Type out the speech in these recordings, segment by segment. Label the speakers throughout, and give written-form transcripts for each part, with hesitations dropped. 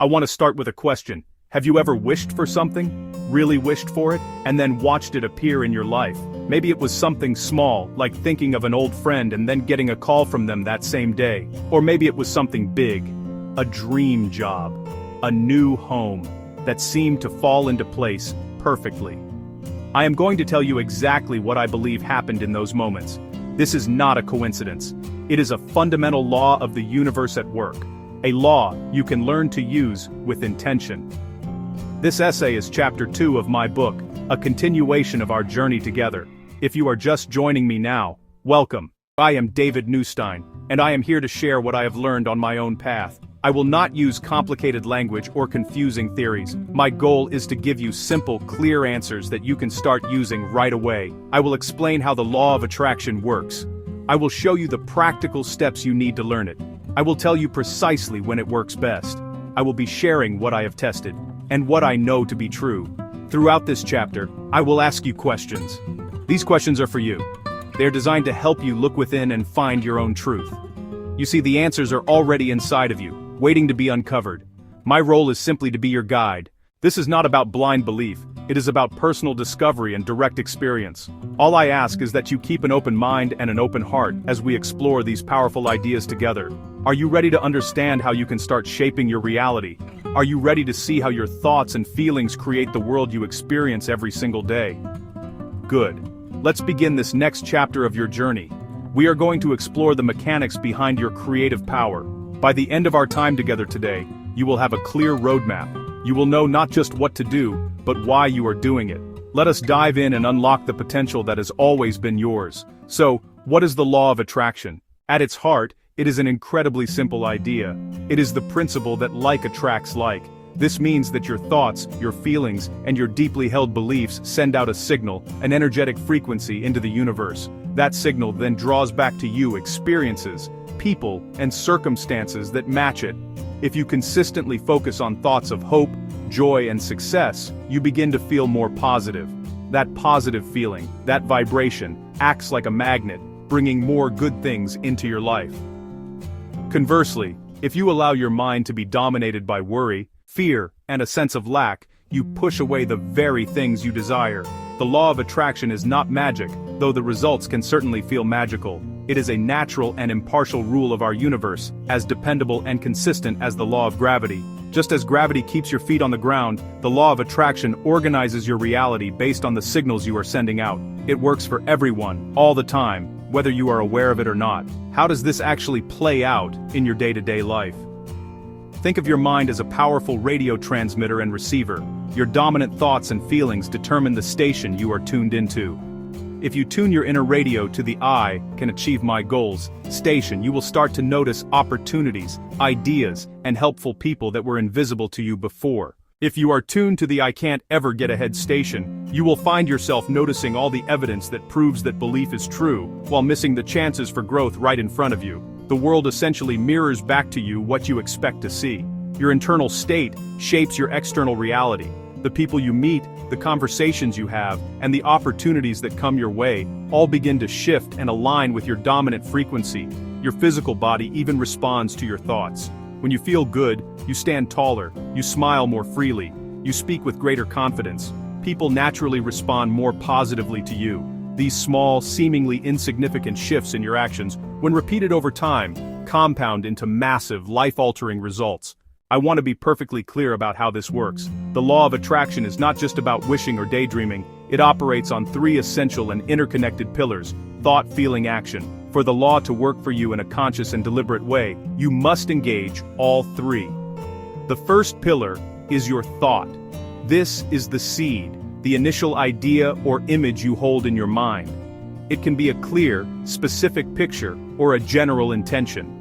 Speaker 1: I want to start with a question. Have you ever wished for something? Really wished for it? And then watched it appear in your life? Maybe it was something small, like thinking of an old friend and then getting a call from them that same day. Or maybe it was something big. A dream job. A new home. That seemed to fall into place perfectly. I am going to tell you exactly what I believe happened in those moments. This is not a coincidence. It is a fundamental law of the universe at work. A law you can learn to use with intention. This essay is chapter 2 of my book, a continuation of our journey together. If you are just joining me now, welcome. I am David Neustein, and I am here to share what I have learned on my own path. I will not use complicated language or confusing theories. My goal is to give you simple, clear answers that you can start using right away. I will explain how the law of attraction works. I will show you the practical steps you need to learn it. I will tell you precisely when it works best. I will be sharing what I have tested, and what I know to be true. Throughout this chapter, I will ask you questions. These questions are for you. They are designed to help you look within and find your own truth. You see, the answers are already inside of you, waiting to be uncovered. My role is simply to be your guide. This is not about blind belief, it is about personal discovery and direct experience. All I ask is that you keep an open mind and an open heart as we explore these powerful ideas together. Are you ready to understand how you can start shaping your reality? Are you ready to see how your thoughts and feelings create the world you experience every single day? Good. Let's begin this next chapter of your journey. We are going to explore the mechanics behind your creative power. By the end of our time together today, you will have a clear roadmap. You will know not just what to do, but why you are doing it. Let us dive in and unlock the potential that has always been yours. So, what is the law of attraction? At its heart, it is an incredibly simple idea. It is the principle that like attracts like. This means that your thoughts, your feelings, and your deeply held beliefs send out a signal, an energetic frequency into the universe. That signal then draws back to you experiences, people, and circumstances that match it. If you consistently focus on thoughts of hope, joy, and success, you begin to feel more positive. That positive feeling, that vibration, acts like a magnet, bringing more good things into your life. Conversely, if you allow your mind to be dominated by worry, fear, and a sense of lack, you push away the very things you desire. The law of attraction is not magic, though the results can certainly feel magical. It is a natural and impartial rule of our universe, as dependable and consistent as the law of gravity. Just as gravity keeps your feet on the ground, the law of attraction organizes your reality based on the signals you are sending out. It works for everyone, all the time, whether you are aware of it or not. How does this actually play out in your day-to-day life? Think of your mind as a powerful radio transmitter and receiver. Your dominant thoughts and feelings determine the station you are tuned into. If you tune your inner radio to the "I can achieve my goals" station, you will start to notice opportunities, ideas, and helpful people that were invisible to you before. If you are tuned to the "I can't ever get ahead" station, you will find yourself noticing all the evidence that proves that belief is true, while missing the chances for growth right in front of you. The world essentially mirrors back to you what you expect to see. Your internal state shapes your external reality. The people you meet, the conversations you have, and the opportunities that come your way all begin to shift and align with your dominant frequency. Your physical body even responds to your thoughts. When you feel good, you stand taller, you smile more freely, you speak with greater confidence. People naturally respond more positively to you. These small, seemingly insignificant shifts in your actions, when repeated over time, compound into massive, life-altering results. I want to be perfectly clear about how this works. The law of attraction is not just about wishing or daydreaming. It operates on 3 essential and interconnected pillars: thought, feeling, action. For the law to work for you in a conscious and deliberate way, you must engage all 3. The first pillar is your thought. This is the seed, the initial idea or image you hold in your mind. It can be a clear, specific picture or a general intention.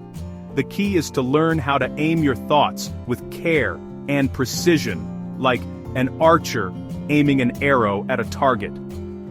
Speaker 1: The key is to learn how to aim your thoughts with care and precision, like an archer aiming an arrow at a target.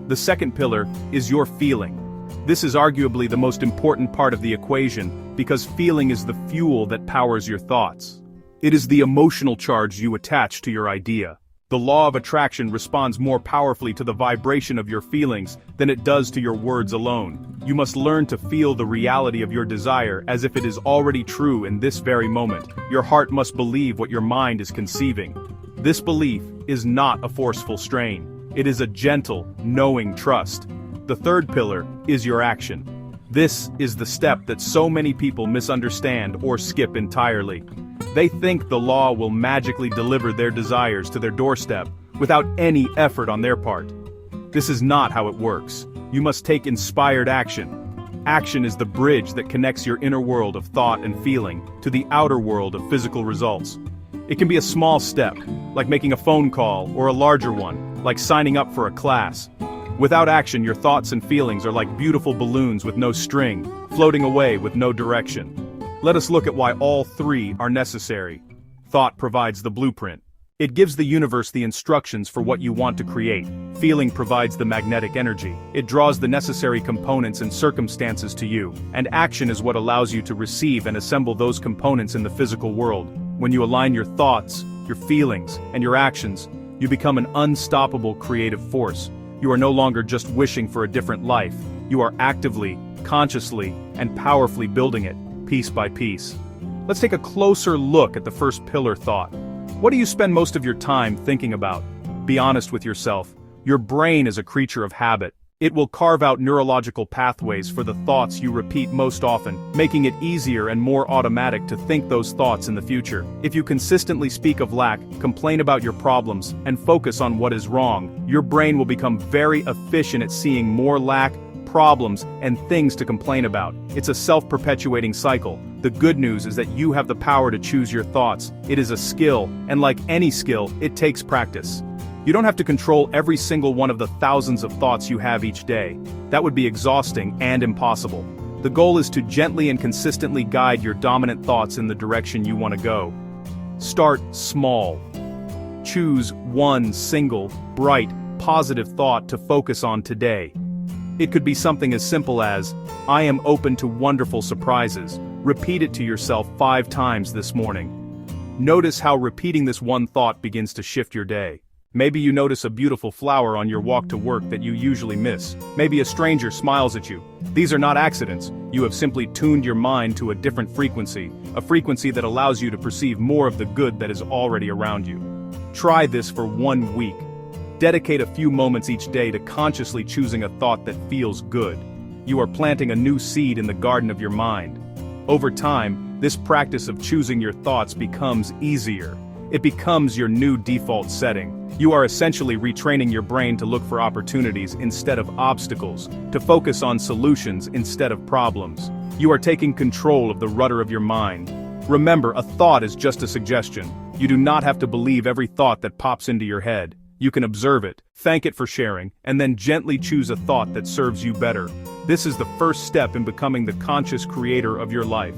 Speaker 1: The second pillar is your feeling. This is arguably the most important part of the equation, because feeling is the fuel that powers your thoughts. It is the emotional charge you attach to your idea. The law of attraction responds more powerfully to the vibration of your feelings than it does to your words alone. You must learn to feel the reality of your desire as if it is already true in this very moment. Your heart must believe what your mind is conceiving. This belief is not a forceful strain. It is a gentle, knowing trust. The third pillar is your action. This is the step that so many people misunderstand or skip entirely. They think the law will magically deliver their desires to their doorstep without any effort on their part. This is not how it works. You must take inspired action. Action is the bridge that connects your inner world of thought and feeling to the outer world of physical results. It can be a small step, like making a phone call, or a larger one, like signing up for a class. Without action, your thoughts and feelings are like beautiful balloons with no string, floating away with no direction. Let us look at why all three are necessary. Thought provides the blueprint. It gives the universe the instructions for what you want to create. Feeling provides the magnetic energy. It draws the necessary components and circumstances to you. And action is what allows you to receive and assemble those components in the physical world. When you align your thoughts, your feelings, and your actions, you become an unstoppable creative force. You are no longer just wishing for a different life. You are actively, consciously, and powerfully building it, piece by piece. Let's take a closer look at the first pillar, thought. What do you spend most of your time thinking about? Be honest with yourself. Your brain is a creature of habit. It will carve out neurological pathways for the thoughts you repeat most often, making it easier and more automatic to think those thoughts in the future. If you consistently speak of lack, complain about your problems, and focus on what is wrong, your brain will become very efficient at seeing more lack, problems, and things to complain about. It's a self-perpetuating cycle. The good news is that you have the power to choose your thoughts. It is a skill, and like any skill, it takes practice. You don't have to control every single one of the thousands of thoughts you have each day. That would be exhausting and impossible. The goal is to gently and consistently guide your dominant thoughts in the direction you want to go. Start small. Choose one single, bright, positive thought to focus on today. It could be something as simple as, I am open to wonderful surprises. Repeat it to yourself 5 times this morning. Notice how repeating this one thought begins to shift your day. Maybe you notice a beautiful flower on your walk to work that you usually miss. Maybe a stranger smiles at you. These are not accidents. You have simply tuned your mind to a different frequency, a frequency that allows you to perceive more of the good that is already around you. Try this for 1 week. Dedicate a few moments each day to consciously choosing a thought that feels good. You are planting a new seed in the garden of your mind. Over time, this practice of choosing your thoughts becomes easier. It becomes your new default setting. You are essentially retraining your brain to look for opportunities instead of obstacles, to focus on solutions instead of problems. You are taking control of the rudder of your mind. Remember, a thought is just a suggestion. You do not have to believe every thought that pops into your head. You can observe it, thank it for sharing, and then gently choose a thought that serves you better. This is the first step in becoming the conscious creator of your life.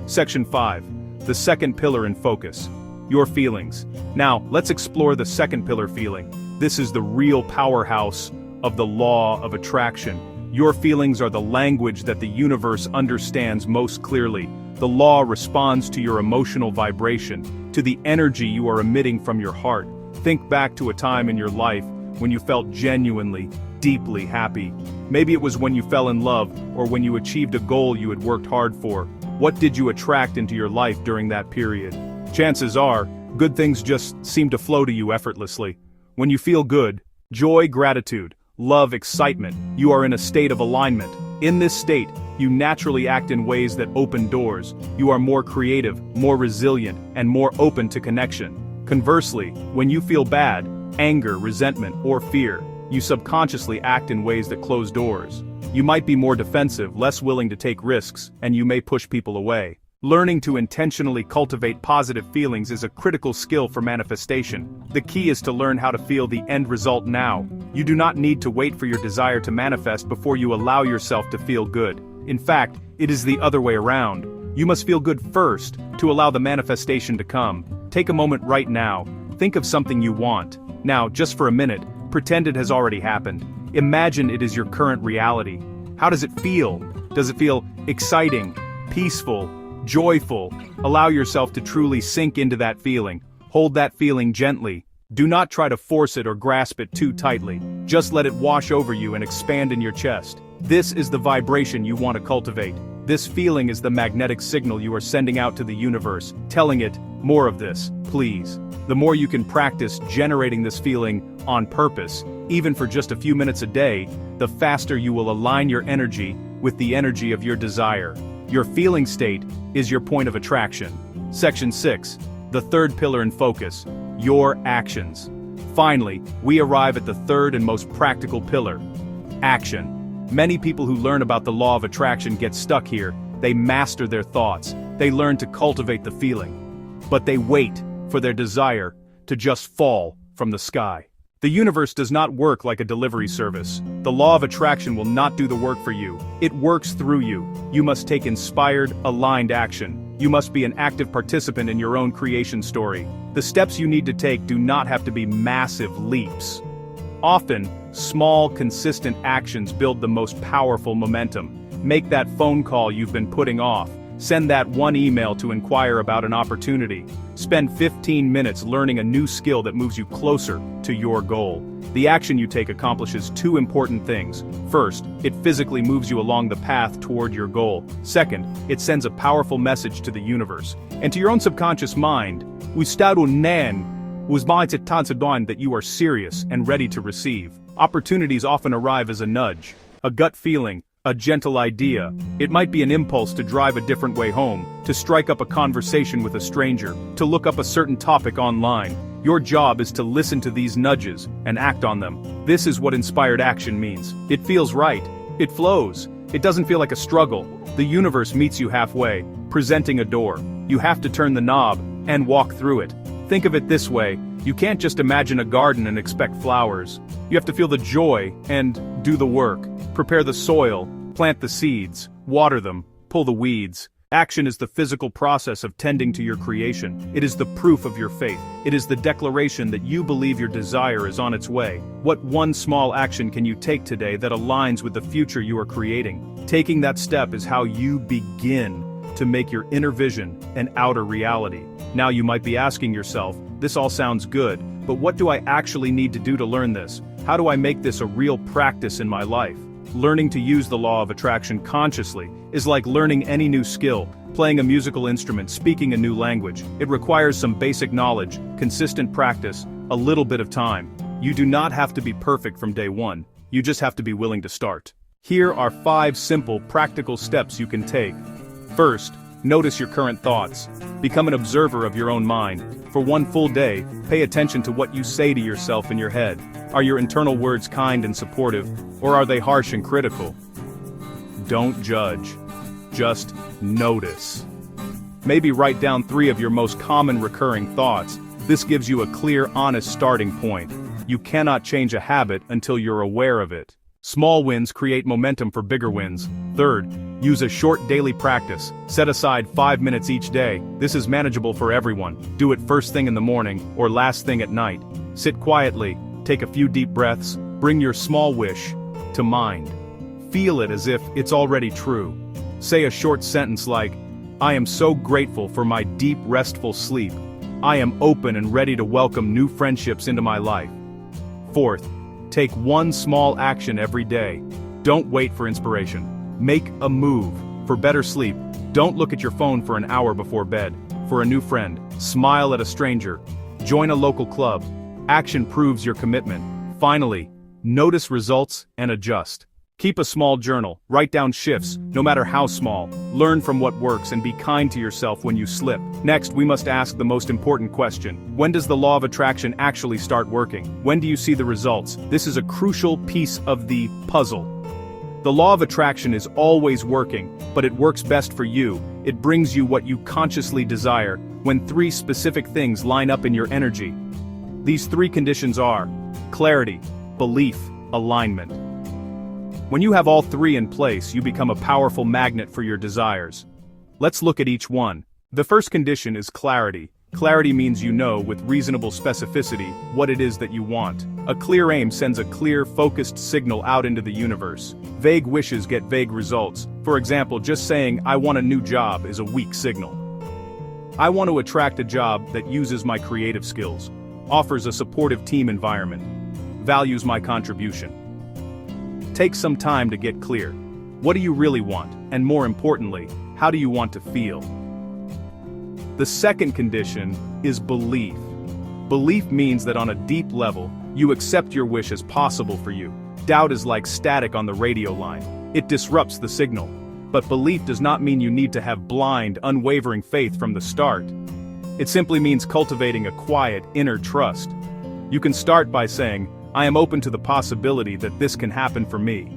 Speaker 1: Section 5. The second pillar in focus. Your feelings. Now, let's explore the second pillar, feeling. This is the real powerhouse of the law of attraction. Your feelings are the language that the universe understands most clearly. The law responds to your emotional vibration, to the energy you are emitting from your heart. Think back to a time in your life when you felt genuinely, deeply happy. Maybe it was when you fell in love, or when you achieved a goal you had worked hard for. What did you attract into your life during that period? Chances are, good things just seem to flow to you effortlessly. When you feel good, joy, gratitude, love, excitement, you are in a state of alignment. In this state, you naturally act in ways that open doors. You are more creative, more resilient, and more open to connection. Conversely, when you feel bad, anger, resentment, or fear, you subconsciously act in ways that close doors. You might be more defensive, less willing to take risks, and you may push people away. Learning to intentionally cultivate positive feelings is a critical skill for manifestation. The key is to learn how to feel the end result now. You do not need to wait for your desire to manifest before you allow yourself to feel good. In fact, it is the other way around. You must feel good first, to allow the manifestation to come. Take a moment right now. Think of something you want. Now, just for a minute, pretend it has already happened. Imagine it is your current reality. How does it feel? Does it feel exciting, peaceful, joyful? Allow yourself to truly sink into that feeling. Hold that feeling gently. Do not try to force it or grasp it too tightly. Just let it wash over you and expand in your chest. This is the vibration you want to cultivate. This feeling is the magnetic signal you are sending out to the universe, telling it, more of this, please. The more you can practice generating this feeling on purpose, even for just a few minutes a day, the faster you will align your energy with the energy of your desire. Your feeling state is your point of attraction. Section 6. The third pillar in focus. Your actions. Finally, we arrive at the third and most practical pillar. Action. Many people who learn about the law of attraction get stuck here. They master their thoughts. They learn to cultivate the feeling. But they wait for their desire to just fall from the sky. The universe does not work like a delivery service. The law of attraction will not do the work for you. It works through you. You must take inspired, aligned action. You must be an active participant in your own creation story. The steps you need to take do not have to be massive leaps. Often, small, consistent actions build the most powerful momentum. Make that phone call you've been putting off. Send that one email to inquire about an opportunity. Spend 15 minutes learning a new skill that moves you closer to your goal. The action you take accomplishes two important things. First, it physically moves you along the path toward your goal. Second, it sends a powerful message to the universe and to your own subconscious mind. That you are serious and ready to receive. Opportunities often arrive as a nudge, a gut feeling, a gentle idea. It might be an impulse to drive a different way home, to strike up a conversation with a stranger, to look up a certain topic online. Your job is to listen to these nudges and act on them. This is what inspired action means. It feels right. It flows. It doesn't feel like a struggle. The universe meets you halfway, presenting a door. You have to turn the knob and walk through it. Think of it this way. You can't just imagine a garden and expect flowers. You have to feel the joy and do the work. Prepare the soil, plant the seeds, water them, pull the weeds. Action is the physical process of tending to your creation. It is the proof of your faith. It is the declaration that you believe your desire is on its way. What one small action can you take today that aligns with the future you are creating? Taking that step is how you begin to make your inner vision an outer reality. Now you might be asking yourself, this all sounds good, but what do I actually need to do to learn this? How do I make this a real practice in my life? Learning to use the law of attraction consciously is like learning any new skill, playing a musical instrument, speaking a new language. It requires some basic knowledge, consistent practice, a little bit of time. You do not have to be perfect from day one. You just have to be willing to start. Here are 5 simple, practical steps you can take. First, notice your current thoughts. Become an observer of your own mind. For one full day, pay attention to what you say to yourself in your head. Are your internal words kind and supportive, or are they harsh and critical? Don't judge. Just notice. Maybe write down 3 of your most common recurring thoughts. This gives you a clear, honest starting point. You cannot change a habit until you're aware of it. Small wins create momentum for bigger wins. Third, use a short daily practice. Set aside 5 minutes each day. This is manageable for everyone. Do it first thing in the morning or last thing at night. Sit quietly, take a few deep breaths, bring your small wish to mind. Feel it as if it's already true. Say a short sentence like, I am so grateful for my deep, restful sleep. I am open and ready to welcome new friendships into my life. Fourth, take one small action every day. Don't wait for inspiration. Make a move. For better sleep, don't look at your phone for an hour before bed. For a new friend, smile at a stranger. Join a local club. Action proves your commitment. Finally, notice results and adjust. Keep a small journal. Write down shifts, no matter how small. Learn from what works and be kind to yourself when you slip. Next, we must ask the most important question. When does the law of attraction actually start working? When do you see the results? This is a crucial piece of the puzzle. The law of attraction is always working, but it works best for you. It brings you what you consciously desire, when 3 specific things line up in your energy. These 3 conditions are clarity, belief, alignment. When you have all 3 in place, you become a powerful magnet for your desires. Let's look at each one. The first condition is clarity. Clarity means you know with reasonable specificity what it is that you want. A clear aim sends a clear, focused signal out into the universe. Vague wishes get vague results. For example, just saying, I want a new job is a weak signal. I want to attract a job that uses my creative skills. offers a supportive team environment, values my contribution. Take some time to get clear. What do you really want? And more importantly, how do you want to feel? The second condition is belief. Belief means that on a deep level, you accept your wish as possible for you. Doubt is like static on the radio line. It disrupts the signal. But belief does not mean you need to have blind, unwavering faith from the start. It simply means cultivating a quiet, inner trust. You can start by saying, I am open to the possibility that this can happen for me.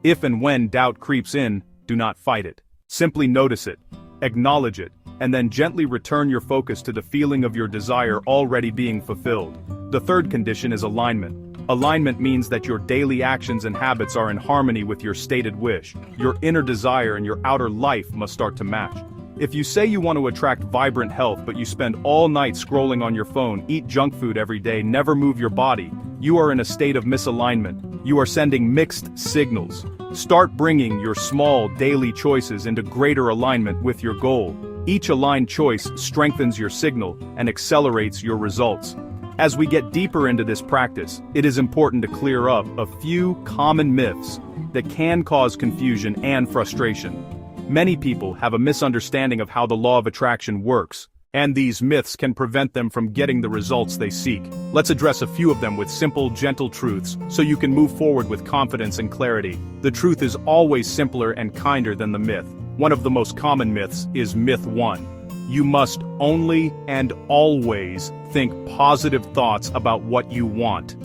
Speaker 1: If and when doubt creeps in, do not fight it. Simply notice it, acknowledge it, and then gently return your focus to the feeling of your desire already being fulfilled. The third condition is alignment. Alignment means that your daily actions and habits are in harmony with your stated wish. Your inner desire and your outer life must start to match. If you say you want to attract vibrant health but you spend all night scrolling on your phone, eat junk food every day, never move your body, you are in a state of misalignment. You are sending mixed signals. Start bringing your small daily choices into greater alignment with your goal. Each aligned choice strengthens your signal and accelerates your results. As we get deeper into this practice, it is important to clear up a few common myths that can cause confusion and frustration. Many people have a misunderstanding of how the law of attraction works, and these myths can prevent them from getting the results they seek. Let's address a few of them with simple, gentle truths so you can move forward with confidence and clarity. The truth is always simpler and kinder than the myth. One of the most common myths is myth 1. You must only and always think positive thoughts about what you want.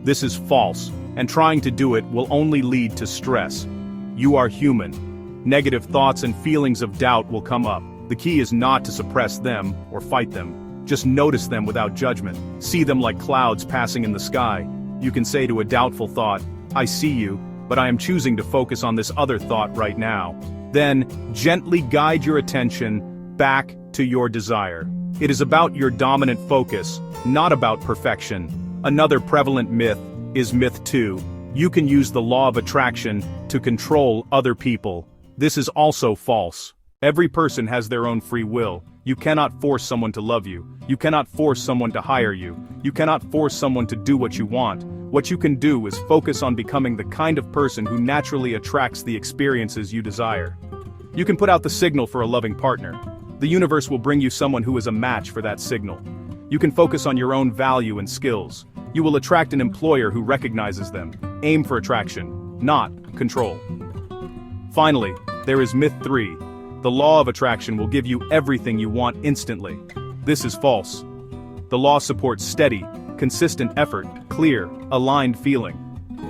Speaker 1: This is false, and trying to do it will only lead to stress. You are human. Negative thoughts and feelings of doubt will come up. The key is not to suppress them or fight them. Just notice them without judgment. See them like clouds passing in the sky. You can say to a doubtful thought, I see you, but I am choosing to focus on this other thought right now. Then, gently guide your attention back to your desire. It is about your dominant focus, not about perfection. Another prevalent myth is myth 2. You can use the law of attraction to control other people. This is also false. Every person has their own free will. You cannot force someone to love you. You cannot force someone to hire you. You cannot force someone to do what you want. What you can do is focus on becoming the kind of person who naturally attracts the experiences you desire. You can put out the signal for a loving partner. The universe will bring you someone who is a match for that signal. You can focus on your own value and skills. You will attract an employer who recognizes them. Aim for attraction, not control. Finally, there is myth 3. The law of attraction will give you everything you want instantly. This is false. The law supports steady, consistent effort, clear, aligned feeling.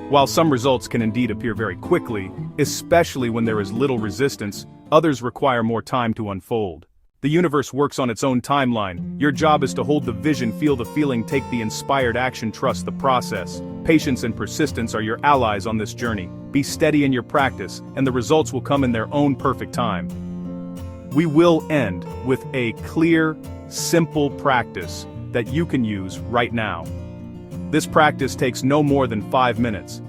Speaker 1: While some results can indeed appear very quickly, especially when there is little resistance, others require more time to unfold. The universe works on its own timeline. Your job is to hold the vision, feel the feeling, take the inspired action, trust the process. Patience and persistence are your allies on this journey. Be steady in your practice, and the results will come in their own perfect time. We will end with a clear, simple practice that you can use right now. This practice takes no more than 5 minutes.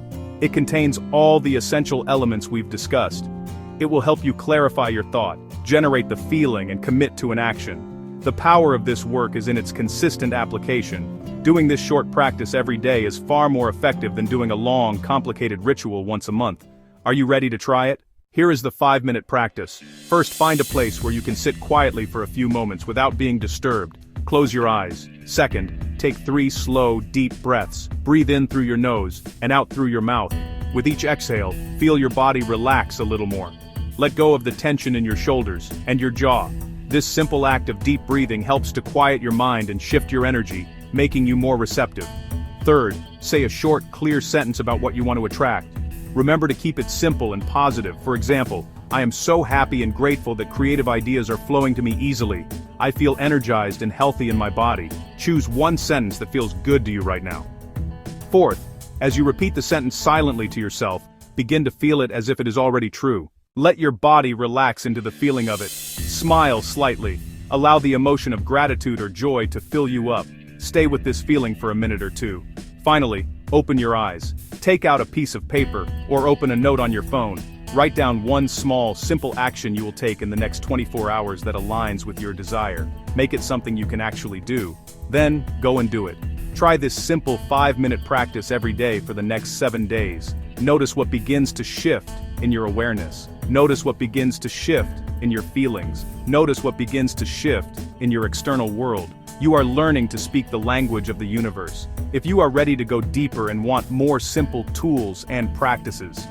Speaker 1: It contains all the essential elements we've discussed. It will help you clarify your thought, generate the feeling, and commit to an action. The power of this work is in its consistent application. Doing this short practice every day is far more effective than doing a long, complicated ritual once a month. Are you ready to try it? Here is the 5-minute practice. First, find a place where you can sit quietly for a few moments without being disturbed. Close your eyes. Second, take 3 slow, deep breaths. Breathe in through your nose and out through your mouth. With each exhale, feel your body relax a little more. Let go of the tension in your shoulders and your jaw. This simple act of deep breathing helps to quiet your mind and shift your energy, making you more receptive. Third, say a short, clear sentence about what you want to attract. Remember to keep it simple and positive. For example, I am so happy and grateful that creative ideas are flowing to me easily. I feel energized and healthy in my body. Choose one sentence that feels good to you right now. Fourth, as you repeat the sentence silently to yourself, begin to feel it as if it is already true. Let your body relax into the feeling of it. Smile slightly. Allow the emotion of gratitude or joy to fill you up. Stay with this feeling for a minute or two. Finally, open your eyes. Take out a piece of paper or open a note on your phone. Write down one small, simple action you will take in the next 24 hours that aligns with your desire. Make it something you can actually do. Then, go and do it. Try this simple 5-minute practice every day for the next 7 days. Notice what begins to shift in your awareness. Notice what begins to shift in your feelings. Notice what begins to shift in your external world. You are learning to speak the language of the universe. If you are ready to go deeper and want more simple tools and practices,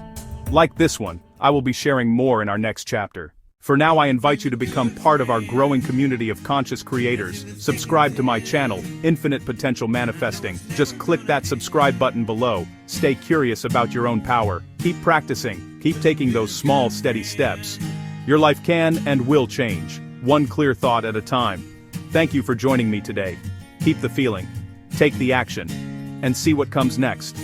Speaker 1: like this one, I will be sharing more in our next chapter. For now, I invite you to become part of our growing community of conscious creators. Subscribe to my channel, Infinite Potential Manifesting. Just click that subscribe button below. Stay curious about your own power. Keep practicing. Keep taking those small, steady steps. Your life can and will change, one clear thought at a time. Thank you for joining me today. Keep the feeling, take the action, and see what comes next.